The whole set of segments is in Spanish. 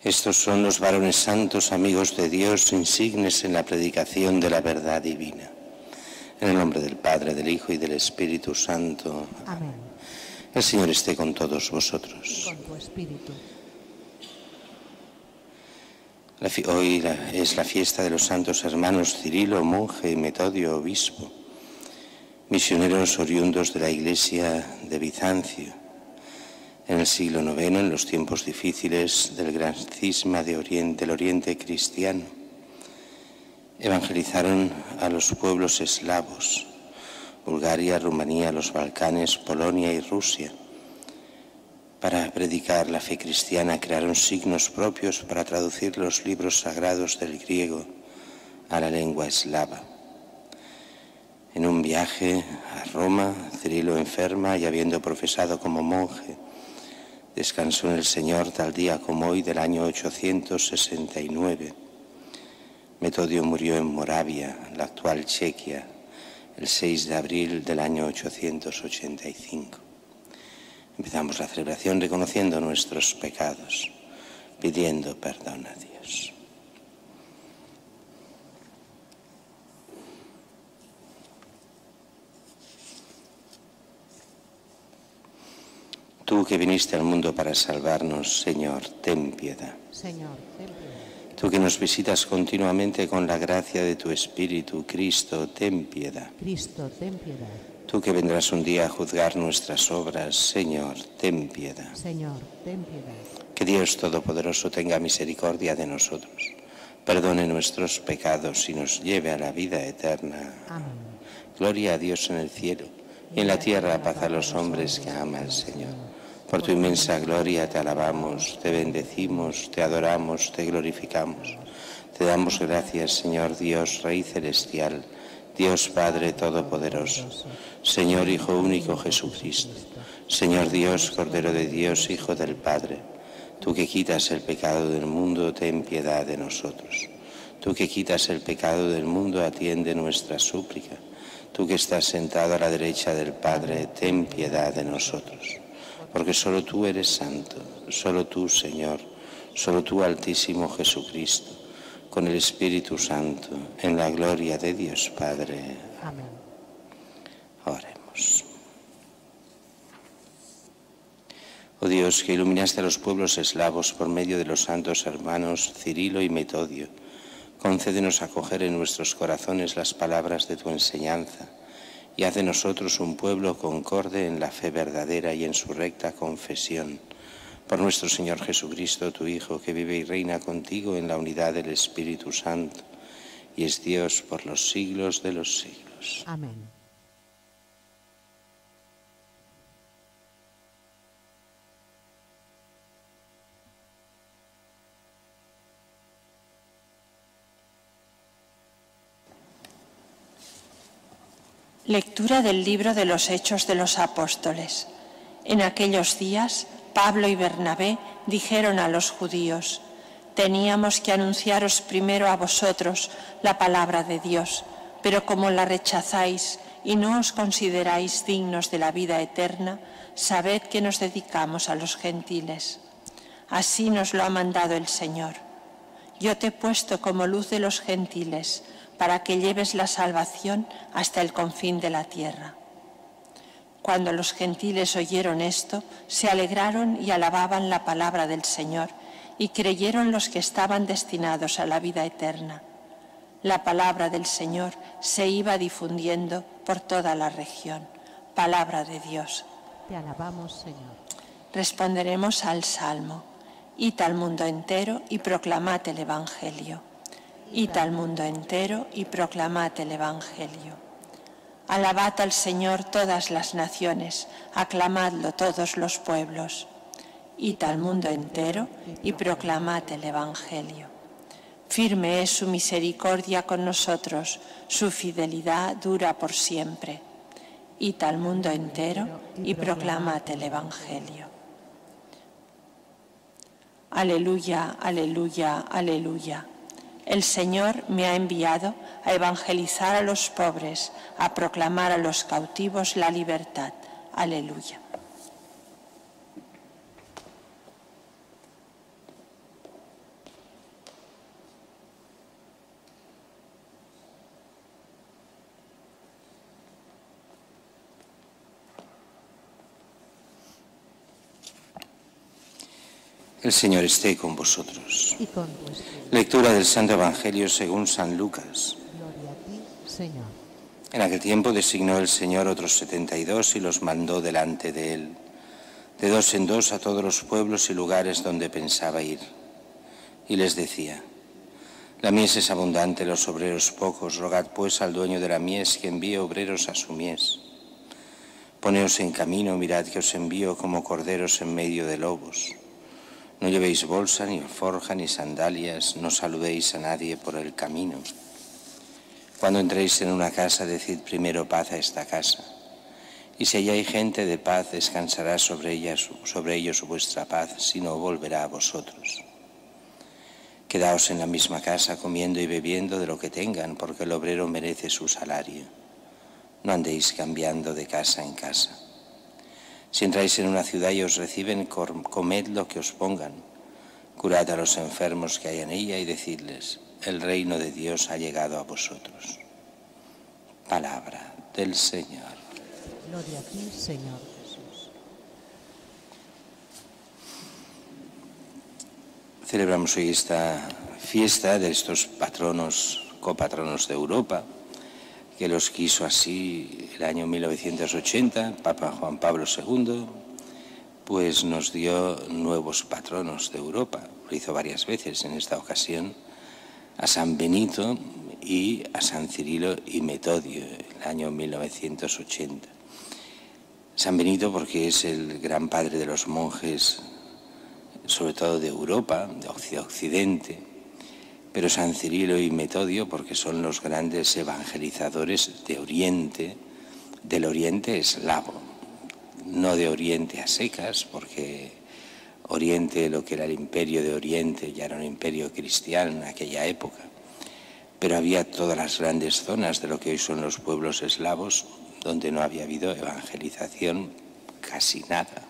Estos son los varones santos, amigos de Dios, insignes en la predicación de la verdad divina. En el nombre del Padre, del Hijo y del Espíritu Santo. Amén. El Señor esté con todos vosotros. Con tu espíritu. Hoy es la fiesta de los santos hermanos Cirilo, monje, y Metodio, obispo, misioneros oriundos de la Iglesia de Bizancio. En el siglo IX, en los tiempos difíciles del gran cisma del Oriente cristiano, evangelizaron a los pueblos eslavos, Bulgaria, Rumanía, los Balcanes, Polonia y Rusia. Para predicar la fe cristiana crearon signos propios para traducir los libros sagrados del griego a la lengua eslava. En un viaje a Roma, Cirilo, enferma y habiendo profesado como monje, descansó en el Señor tal día como hoy del año 869. Metodio murió en Moravia, la actual Chequia, el 6 de abril del año 885. Empezamos la celebración reconociendo nuestros pecados, pidiendo perdón a Dios. Tú que viniste al mundo para salvarnos, Señor, ten piedad. Señor, ten piedad. Tú que nos visitas continuamente con la gracia de tu Espíritu, Cristo, ten piedad. Cristo, ten piedad. Tú que vendrás un día a juzgar nuestras obras, Señor, ten piedad. Señor, ten piedad. Que Dios Todopoderoso tenga misericordia de nosotros, perdone nuestros pecados y nos lleve a la vida eterna. Amén. Gloria a Dios en el cielo y en la tierra paz a los hombres que ama el Señor. Por tu inmensa gloria te alabamos, te bendecimos, te adoramos, te glorificamos. Te damos gracias, Señor Dios, Rey celestial, Dios Padre Todopoderoso, Señor Hijo único Jesucristo, Señor Dios, Cordero de Dios, Hijo del Padre. Tú que quitas el pecado del mundo, ten piedad de nosotros. Tú que quitas el pecado del mundo, atiende nuestra súplica. Tú que estás sentado a la derecha del Padre, ten piedad de nosotros. Porque solo tú eres santo, solo tú, Señor, solo tú, Altísimo Jesucristo, con el Espíritu Santo, en la gloria de Dios Padre. Amén. Oremos. Oh Dios, que iluminaste a los pueblos eslavos por medio de los santos hermanos Cirilo y Metodio, concédenos acoger en nuestros corazones las palabras de tu enseñanza, y haz de nosotros un pueblo concorde en la fe verdadera y en su recta confesión. Por nuestro Señor Jesucristo, tu Hijo, que vive y reina contigo en la unidad del Espíritu Santo, y es Dios por los siglos de los siglos. Amén. Lectura del libro de los Hechos de los Apóstoles. En aquellos días, Pablo y Bernabé dijeron a los judíos: teníamos que anunciaros primero a vosotros la palabra de Dios, pero como la rechazáis y no os consideráis dignos de la vida eterna, sabed que nos dedicamos a los gentiles. Así nos lo ha mandado el Señor. Yo te he puesto como luz de los gentiles, para que lleves la salvación hasta el confín de la tierra. Cuando los gentiles oyeron esto, se alegraron y alababan la palabra del Señor, y creyeron los que estaban destinados a la vida eterna. La palabra del Señor se iba difundiendo por toda la región. Palabra de Dios. Te alabamos, Señor. Responderemos al Salmo. Id al mundo entero y proclamad el Evangelio. Id al mundo entero y proclamad el Evangelio. Alabad al Señor todas las naciones, aclamadlo todos los pueblos. Id al mundo entero y proclamad el Evangelio. Firme es su misericordia con nosotros, su fidelidad dura por siempre. Id al mundo entero y proclamad el Evangelio. Aleluya, aleluya, aleluya. El Señor me ha enviado a evangelizar a los pobres, a proclamar a los cautivos la libertad. Aleluya. El Señor esté con vosotros. y con tu espíritu. Lectura del Santo Evangelio según San Lucas. Gloria a ti, Señor. En aquel tiempo designó el Señor otros 72 y los mandó delante de él, de dos en dos a todos los pueblos y lugares donde pensaba ir. Y les decía: la mies es abundante, los obreros pocos, rogad pues al dueño de la mies que envíe obreros a su mies. Poneos en camino, mirad que os envío como corderos en medio de lobos. No llevéis bolsa, ni alforja, ni sandalias, no saludéis a nadie por el camino. Cuando entréis en una casa, decid primero paz a esta casa. Y si allá hay gente de paz, descansará sobre ellos vuestra paz, si no volverá a vosotros. Quedaos en la misma casa, comiendo y bebiendo de lo que tengan, porque el obrero merece su salario. No andéis cambiando de casa en casa. Si entráis en una ciudad y os reciben, comed lo que os pongan. Curad a los enfermos que hay en ella y decidles: el reino de Dios ha llegado a vosotros. Palabra del Señor. Gloria a ti, Señor Jesús. Celebramos hoy esta fiesta de estos patronos, copatronos de Europa, que los quiso así el año 1980, Papa Juan Pablo II, pues nos dio nuevos patronos de Europa. Lo hizo varias veces, en esta ocasión a San Benito y a San Cirilo y Metodio, el año 1980. San Benito porque es el gran padre de los monjes, sobre todo de Europa, de Occidente, pero San Cirilo y Metodio porque son los grandes evangelizadores de Oriente, del Oriente eslavo, no de Oriente a secas, porque Oriente, lo que era el imperio de Oriente, ya era un imperio cristiano en aquella época, pero había todas las grandes zonas de lo que hoy son los pueblos eslavos, donde no había habido evangelización casi nada.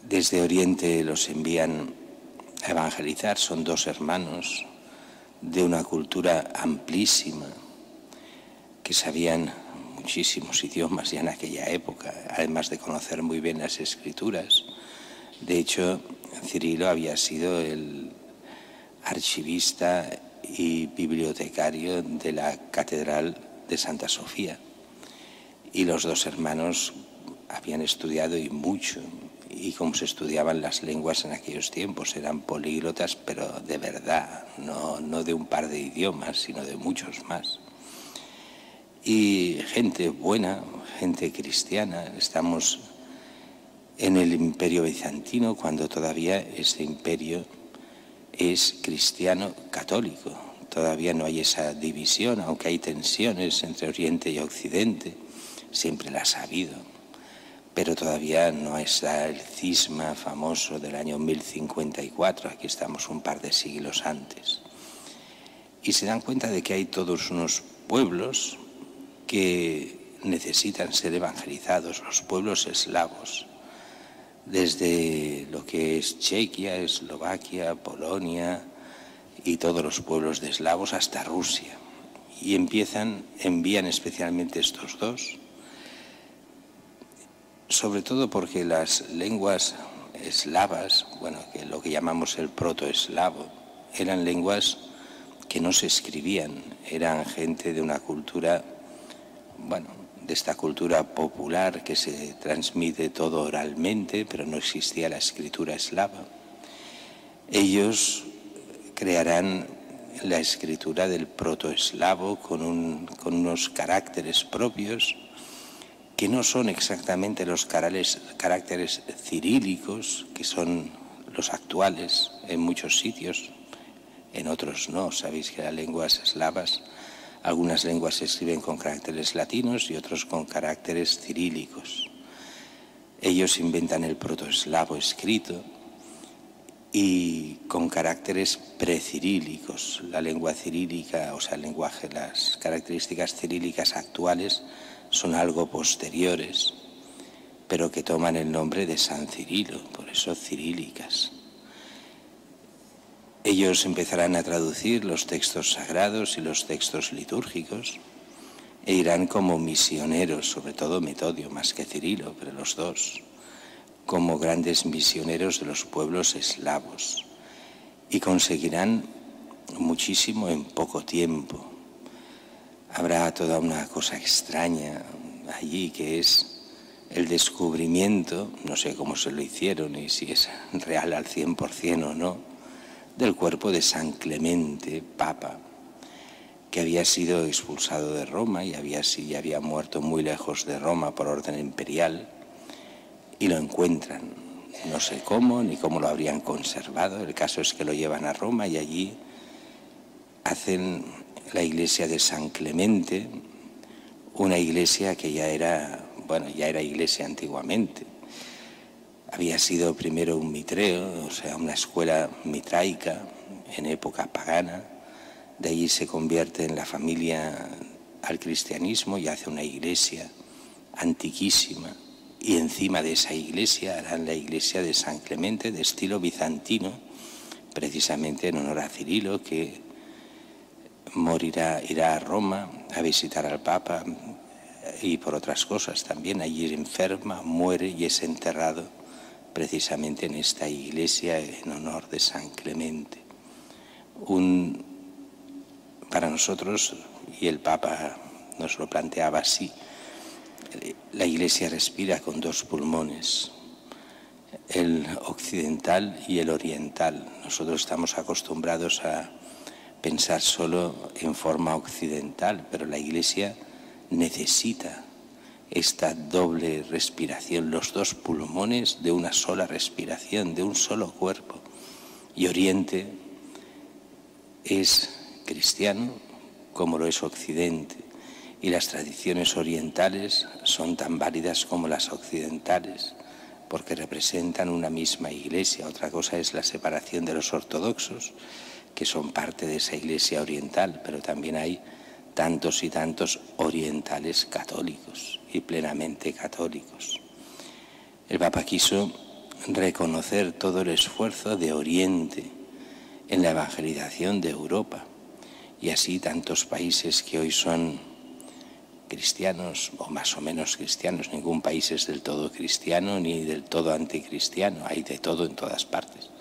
Desde Oriente los envían a evangelizar, son dos hermanos de una cultura amplísima, que sabían muchísimos idiomas ya en aquella época, además de conocer muy bien las escrituras. De hecho, Cirilo había sido el archivista y bibliotecario de la Catedral de Santa Sofía, y los dos hermanos habían estudiado y mucho, y como se estudiaban las lenguas en aquellos tiempos, eran políglotas, pero de verdad, no de un par de idiomas, sino de muchos más. Y gente buena, gente cristiana. Estamos en el Imperio Bizantino, cuando todavía este imperio es cristiano católico. Todavía no hay esa división, aunque hay tensiones entre Oriente y Occidente, siempre las ha habido. Pero todavía no está el cisma famoso del año 1054, aquí estamos un par de siglos antes. Y se dan cuenta de que hay todos unos pueblos que necesitan ser evangelizados, los pueblos eslavos, desde lo que es Chequia, Eslovaquia, Polonia y todos los pueblos de eslavos hasta Rusia. Y envían especialmente estos dos, sobre todo porque las lenguas eslavas, que lo que llamamos el protoeslavo, eran lenguas que no se escribían, eran gente de una cultura, de esta cultura popular que se transmite todo oralmente, pero no existía la escritura eslava. Ellos crearán la escritura del protoeslavo con unos caracteres propios, que no son exactamente los caracteres cirílicos, que son los actuales en muchos sitios, en otros no. Sabéis que las lenguas eslavas, algunas lenguas se escriben con caracteres latinos y otros con caracteres cirílicos. Ellos inventan el protoeslavo escrito y con caracteres precirílicos. La lengua cirílica, o sea, el lenguaje, las características cirílicas actuales son algo posteriores, pero que toman el nombre de San Cirilo, por eso cirílicas. Ellos empezarán a traducir los textos sagrados y los textos litúrgicos e irán como misioneros, sobre todo Metodio, más que Cirilo, pero los dos, como grandes misioneros de los pueblos eslavos y conseguirán muchísimo en poco tiempo. Habrá toda una cosa extraña allí que es el descubrimiento, no sé cómo se lo hicieron y si es real al 100% o no, del cuerpo de San Clemente, Papa, que había sido expulsado de Roma y había muerto muy lejos de Roma por orden imperial, y lo encuentran. No sé cómo ni cómo lo habrían conservado. El caso es que lo llevan a Roma y allí hacen la iglesia de San Clemente, una iglesia que ya era iglesia antiguamente. Había sido primero un mitreo, o sea, una escuela mitraica en época pagana. De allí se convierte en la familia al cristianismo y hace una iglesia antiquísima. Y encima de esa iglesia harán la iglesia de San Clemente de estilo bizantino, precisamente en honor a Cirilo, que irá a Roma a visitar al Papa y por otras cosas también. Allí enferma, muere y es enterrado precisamente en esta iglesia en honor de San Clemente. Para nosotros, y el Papa nos lo planteaba así, la iglesia respira con dos pulmones, el occidental y el oriental. Nosotros estamos acostumbrados a pensar solo en forma occidental, pero la iglesia necesita esta doble respiración, los dos pulmones de una sola respiración, de un solo cuerpo. Y Oriente es cristiano como lo es Occidente, y las tradiciones orientales son tan válidas como las occidentales, porque representan una misma iglesia. Otra cosa es la separación de los ortodoxos, que son parte de esa iglesia oriental, pero también hay tantos y tantos orientales católicos y plenamente católicos. El Papa quiso reconocer todo el esfuerzo de Oriente en la evangelización de Europa, y así tantos países que hoy son cristianos o más o menos cristianos. Ningún país es del todo cristiano ni del todo anticristiano, hay de todo en todas partes.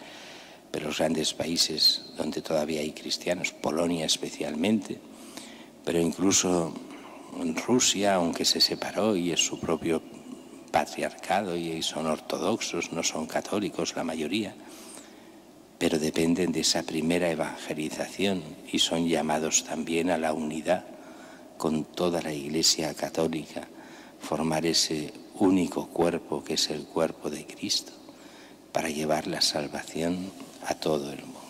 Pero los grandes países donde todavía hay cristianos, Polonia especialmente, pero incluso en Rusia, aunque se separó y es su propio patriarcado y son ortodoxos, no son católicos la mayoría, pero dependen de esa primera evangelización y son llamados también a la unidad con toda la Iglesia católica, formar ese único cuerpo que es el cuerpo de Cristo, para llevar la salvación a todo el mundo.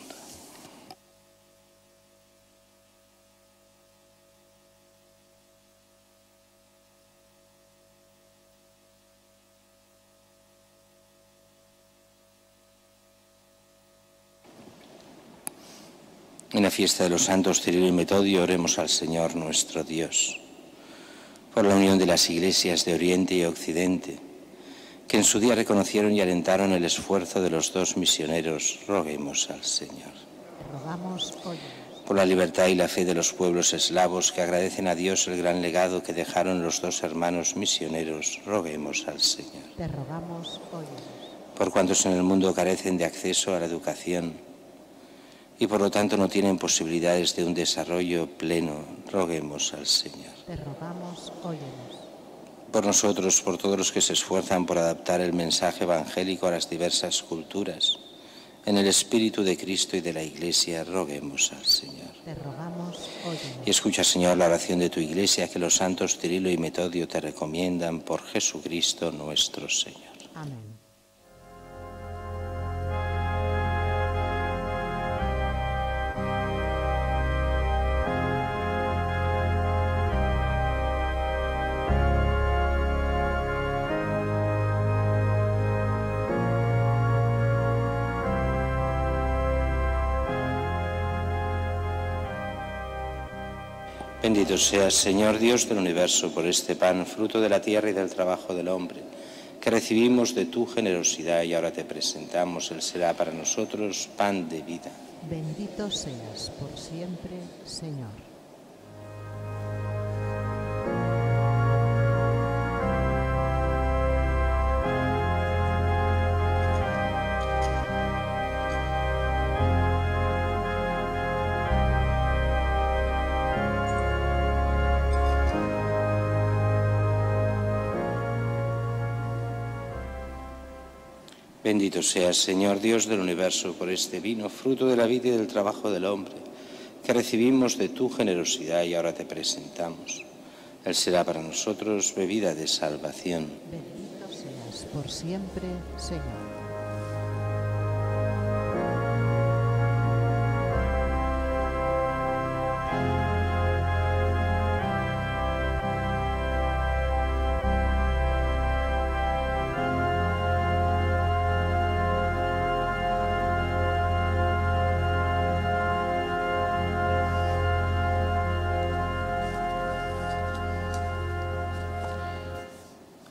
En la fiesta de los santos Cirilo y Metodio oremos al Señor nuestro Dios, por la unión de las iglesias de Oriente y Occidente, que en su día reconocieron y alentaron el esfuerzo de los dos misioneros, roguemos al Señor. Rogamos hoy. Por la libertad y la fe de los pueblos eslavos que agradecen a Dios el gran legado que dejaron los dos hermanos misioneros, roguemos al Señor. Te rogamos hoy. Por cuantos en el mundo carecen de acceso a la educación y por lo tanto no tienen posibilidades de un desarrollo pleno, roguemos al Señor. Te rogamos, óyenos. Por nosotros, por todos los que se esfuerzan por adaptar el mensaje evangélico a las diversas culturas, en el Espíritu de Cristo y de la Iglesia, roguemos al Señor. Te rogamos, óyenos. Y escucha, Señor, la oración de tu Iglesia, que los santos Cirilo y Metodio te recomiendan por Jesucristo nuestro Señor. Amén. Bendito seas, Señor Dios del universo, por este pan, fruto de la tierra y del trabajo del hombre, que recibimos de tu generosidad y ahora te presentamos. Él será para nosotros pan de vida. Bendito seas por siempre, Señor. Bendito seas, Señor Dios del universo, por este vino, fruto de la vida y del trabajo del hombre, que recibimos de tu generosidad y ahora te presentamos. Él será para nosotros bebida de salvación. Bendito seas por siempre, Señor.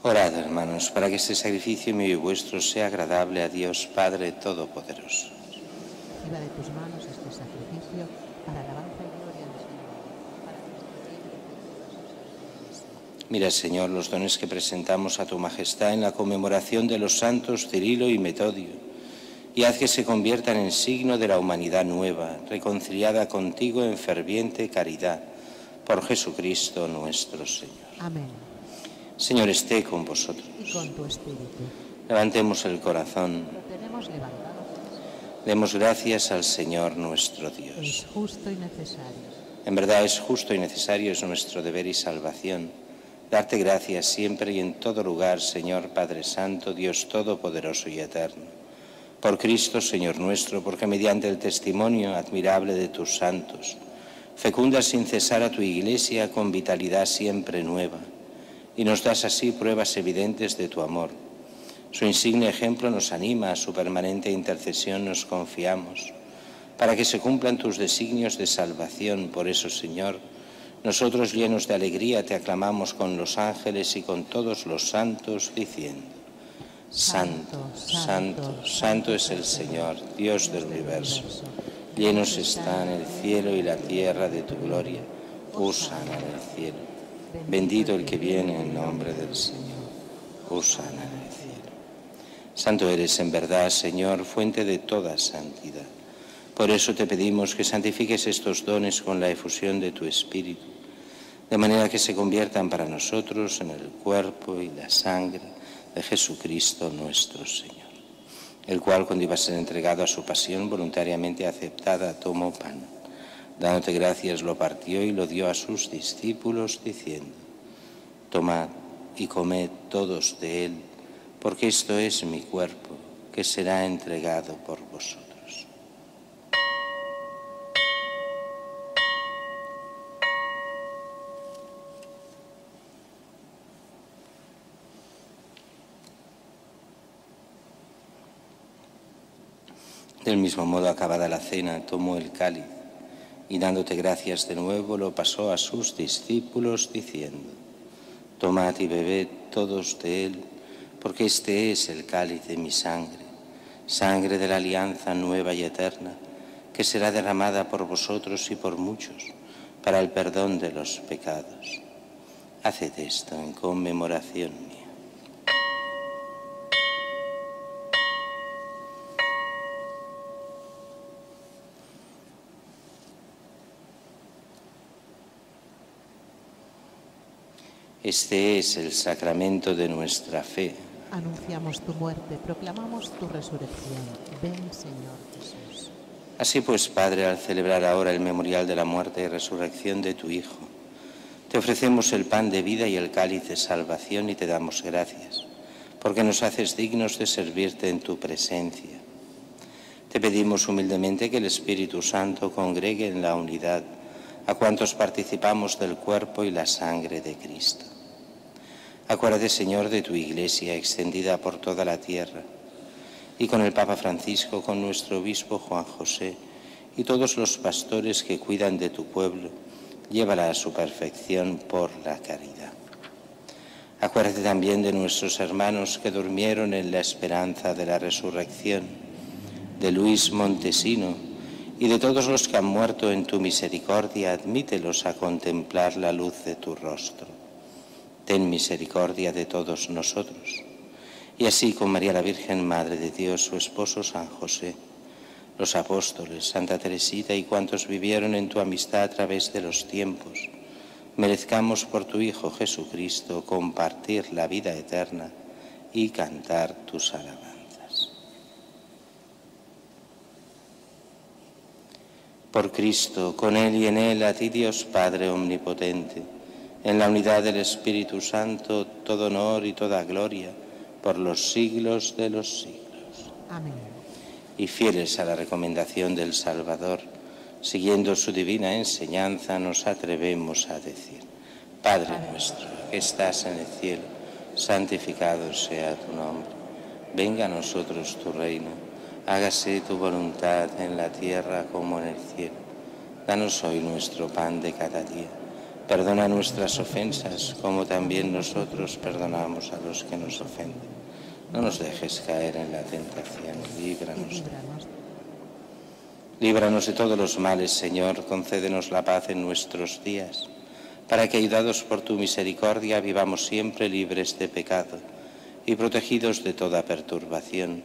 Orad, hermanos, para que este sacrificio mío y vuestro sea agradable a Dios Padre Todopoderoso. Reciba de tus manos este sacrificio para alabanza y gloria de su nombre, para que esté lleno de sus. Mira, Señor, los dones que presentamos a tu majestad en la conmemoración de los santos Cirilo y Metodio, y haz que se conviertan en signo de la humanidad nueva, reconciliada contigo en ferviente caridad, por Jesucristo nuestro Señor. Amén. Señor, esté con vosotros. Y con tu espíritu. Levantemos el corazón. Lo tenemos levantado. Demos gracias al Señor nuestro Es Dios. justo y necesario. En verdad es justo y necesario, es nuestro deber y salvación. Darte gracias siempre y en todo lugar, Señor Padre Santo, Dios Todopoderoso y Eterno. Por Cristo, Señor nuestro, porque mediante el testimonio admirable de tus santos, fecundas sin cesar a tu Iglesia con vitalidad siempre nueva, y nos das así pruebas evidentes de tu amor. Su insigne ejemplo nos anima, a su permanente intercesión nos confiamos, para que se cumplan tus designios de salvación. Por eso, Señor, nosotros llenos de alegría te aclamamos con los ángeles y con todos los santos, diciendo: Santo, santo, santo es el Señor, Dios del universo. Llenos están el cielo y la tierra de tu gloria. Hosana en el cielo. Bendito el que viene en nombre del Señor. Hosana en el cielo. Santo eres en verdad, Señor, fuente de toda santidad. Por eso te pedimos que santifiques estos dones con la efusión de tu Espíritu, de manera que se conviertan para nosotros en el cuerpo y la sangre de Jesucristo nuestro Señor, el cual, cuando iba a ser entregado a su pasión voluntariamente aceptada, tomó pan. Dándote gracias, lo partió y lo dio a sus discípulos, diciendo: Tomad y comed todos de él, porque esto es mi cuerpo, que será entregado por vosotros. Del mismo modo, acabada la cena, tomó el cáliz y, dándote gracias de nuevo, lo pasó a sus discípulos, diciendo: Tomad y bebed todos de él, porque este es el cáliz de mi sangre, sangre de la alianza nueva y eterna, que será derramada por vosotros y por muchos, para el perdón de los pecados. Haced esto en conmemoración mía. Este es el sacramento de nuestra fe. Anunciamos tu muerte, proclamamos tu resurrección. Ven, Señor Jesús. Así pues, Padre, al celebrar ahora el memorial de la muerte y resurrección de tu Hijo, te ofrecemos el pan de vida y el cáliz de salvación y te damos gracias, porque nos haces dignos de servirte en tu presencia. Te pedimos humildemente que el Espíritu Santo congregue en la unidad a cuantos participamos del cuerpo y la sangre de Cristo. Acuérdate, Señor, de tu Iglesia extendida por toda la tierra, y con el Papa Francisco, con nuestro obispo Juan José y todos los pastores que cuidan de tu pueblo, llévala a su perfección por la caridad. Acuérdate también de nuestros hermanos que durmieron en la esperanza de la resurrección, de Luis Montesino y de todos los que han muerto en tu misericordia. Admítelos a contemplar la luz de tu rostro. Ten misericordia de todos nosotros. Y así, con María la Virgen, Madre de Dios, su esposo San José, los apóstoles, Santa Teresita y cuantos vivieron en tu amistad a través de los tiempos, merezcamos por tu Hijo Jesucristo compartir la vida eterna y cantar tus alabanzas. Por Cristo, con Él y en Él, a ti Dios Padre omnipotente, en la unidad del Espíritu Santo, todo honor y toda gloria, por los siglos de los siglos. Amén. Y fieles a la recomendación del Salvador, siguiendo su divina enseñanza, nos atrevemos a decir: Padre nuestro, que estás en el cielo, santificado sea tu nombre. Venga a nosotros tu reino. Hágase tu voluntad en la tierra como en el cielo. Danos hoy nuestro pan de cada día. Perdona nuestras ofensas, como también nosotros perdonamos a los que nos ofenden. No nos dejes caer en la tentación, líbranos. Líbranos de todos los males, Señor, concédenos la paz en nuestros días, para que, ayudados por tu misericordia, vivamos siempre libres de pecado y protegidos de toda perturbación,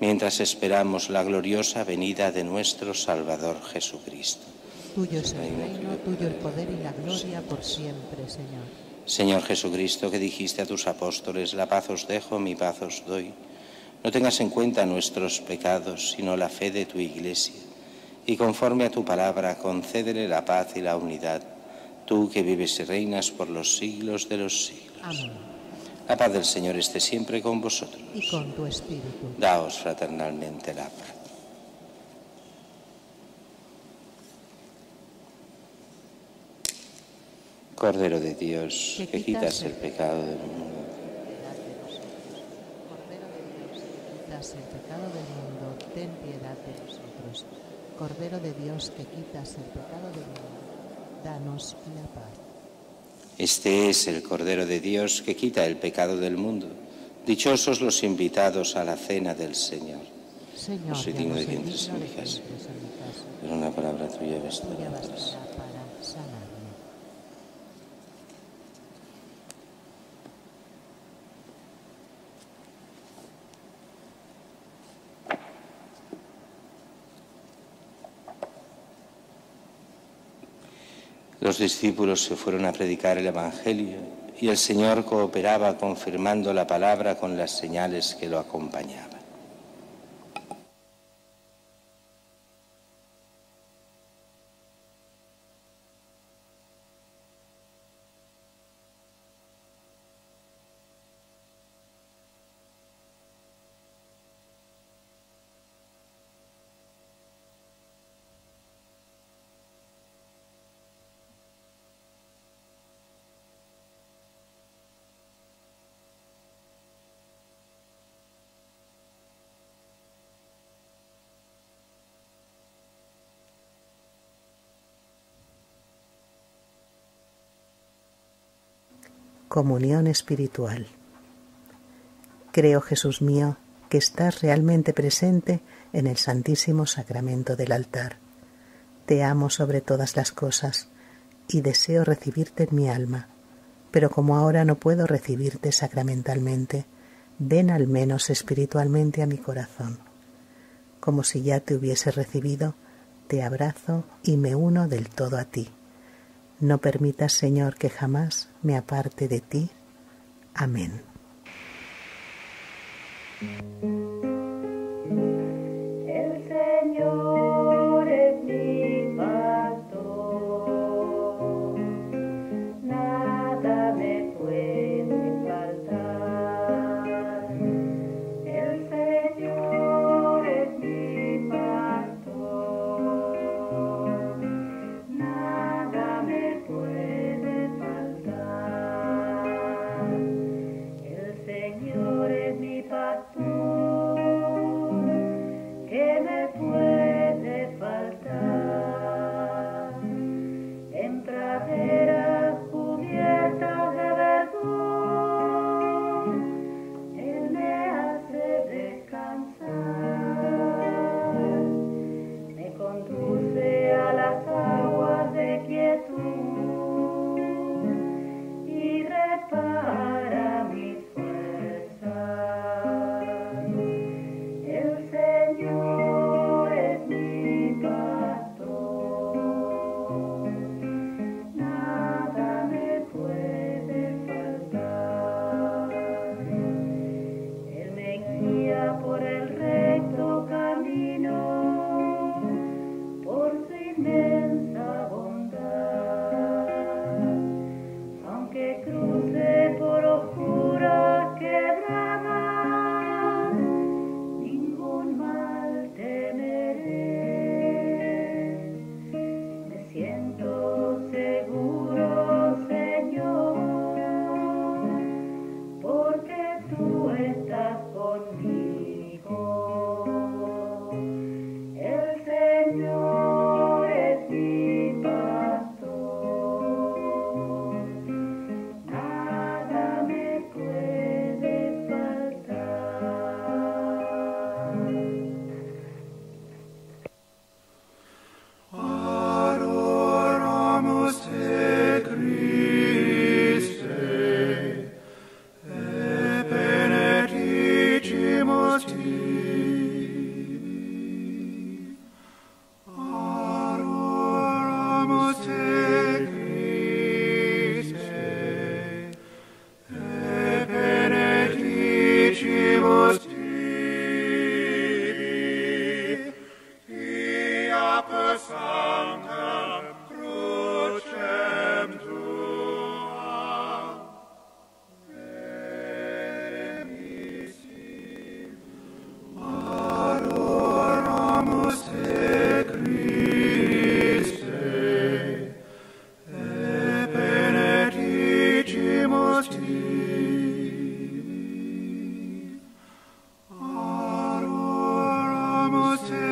mientras esperamos la gloriosa venida de nuestro Salvador Jesucristo. Tuyo es el reino, tuyo el poder y la gloria por siempre, Señor. Señor Jesucristo, que dijiste a tus apóstoles: la paz os dejo, mi paz os doy. No tengas en cuenta nuestros pecados, sino la fe de tu Iglesia, y conforme a tu palabra, concédele la paz y la unidad, tú que vives y reinas por los siglos de los siglos. Amén. La paz del Señor esté siempre con vosotros. Y con tu espíritu. Daos fraternalmente la paz. Cordero de Dios, que quitas el pecado del mundo. Piedad de nosotros. Cordero de Dios, que quitas el pecado del mundo, ten piedad de nosotros. Cordero de Dios, que quitas el pecado del mundo, danos la paz. Este es el Cordero de Dios que quita el pecado del mundo. Dichosos los invitados a la cena del Señor. Señor, no soy digno de que entres en mi casa, casa, pero una palabra tuya bastará. tuya bastará para sanarme. Los discípulos se fueron a predicar el Evangelio y el Señor cooperaba confirmando la palabra con las señales que lo acompañaban. Comunión espiritual. Creo, Jesús mío, que estás realmente presente en el Santísimo Sacramento del altar. Te amo sobre todas las cosas y deseo recibirte en mi alma, pero como ahora no puedo recibirte sacramentalmente, ven al menos espiritualmente a mi corazón. Como si ya te hubiese recibido, te abrazo y me uno del todo a ti. No permitas, Señor, que jamás me aparte de ti. Amén. El Señor es mi pastor, nada me puede faltar. El Señor es mi pastor, nada me puede faltar. El Señor es mi pastor. sanctam crucem tuam. Adoramus te, Christe, et benedicimus Dei. Adoramus te,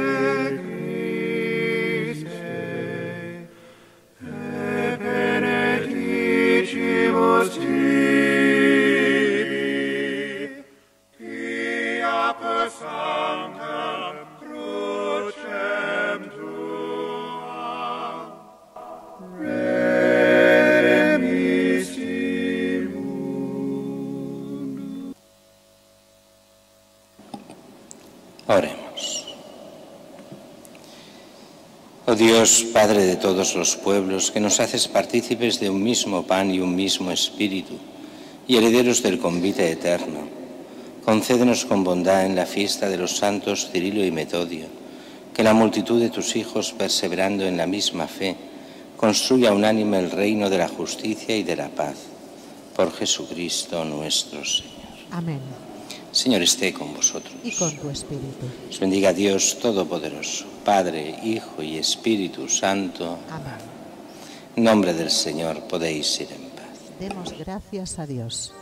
Christe, et benedicimus Dei. Pia per sanctam crucem tuam. Remissimum. Oremos. Oh Dios, Padre de todos los pueblos, que nos haces partícipes de un mismo pan y un mismo espíritu, y herederos del convite eterno, concédenos con bondad en la fiesta de los santos Cirilo y Metodio, que la multitud de tus hijos, perseverando en la misma fe, construya unánime el reino de la justicia y de la paz. Por Jesucristo nuestro Señor. Amén. Señor, esté con vosotros. Y con tu espíritu. Os bendiga Dios Todopoderoso, Padre, Hijo y Espíritu Santo. Amén. En nombre del Señor podéis ir en paz. Demos gracias a Dios.